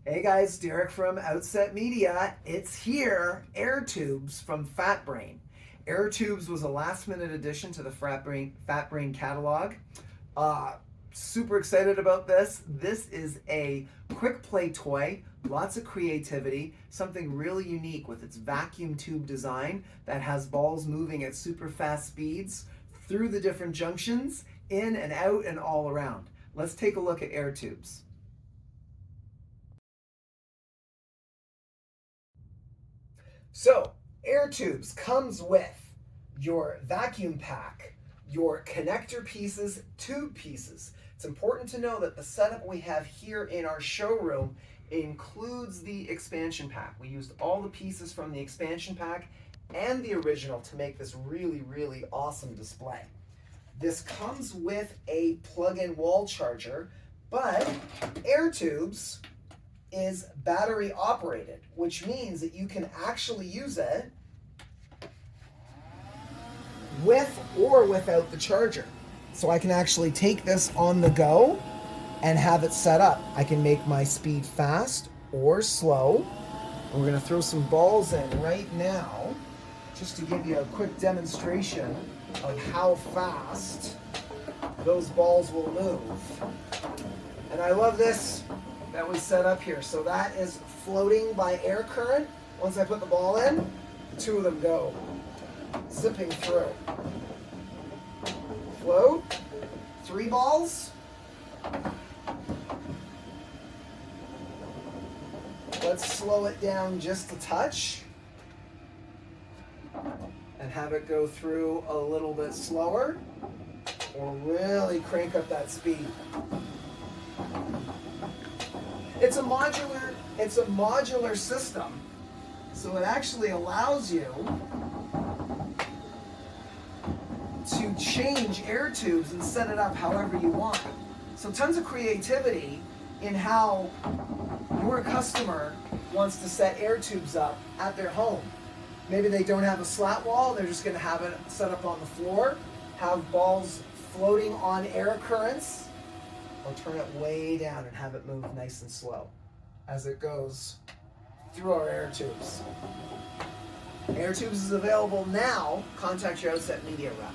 Hey guys, Derek from Outset Media. It's here, Air Toobz from Fat Brain. Air Toobz was a last minute addition to the Fat Brain catalog. Uh, Super excited about this. This is a quick play toy, lots of creativity, something really unique with its vacuum tube design that has balls moving at super fast speeds through the different junctions, in and out and all around. Let's take a look at Air Toobz. So, Air Toobz comes with your vacuum pack, your connector pieces, tube pieces. It's important to know that the setup we have here in our showroom includes the expansion pack. We used all the pieces from the expansion pack and the original to make this really awesome display. This comes with a plug-in wall charger, but Air Toobz is battery operated, which means that you can actually use it with or without the charger. So I can actually take this on the go and have it set up. I can make my speed fast or slow. And we're gonna throw some balls in right now, just to give you a quick demonstration of how fast those balls will move. And I love this that we set up here. So that is floating by air current. Once I put the ball in, the two of them go zipping through. Float, 3 balls. Let's slow it down just a touch and have it go through a little bit slower, or really crank up that speed. It's a modular system, so it actually allows you to change Air Toobz and set it up however you want. So tons of creativity in how your customer wants to set Air Toobz up at their home. Maybe they don't have a slat wall, they're just going to have it set up on the floor, have balls floating on air currents. I'll turn it way down and have it move nice and slow as it goes through our Air Toobz. Air Toobz is available now. Contact your Outset Media rep.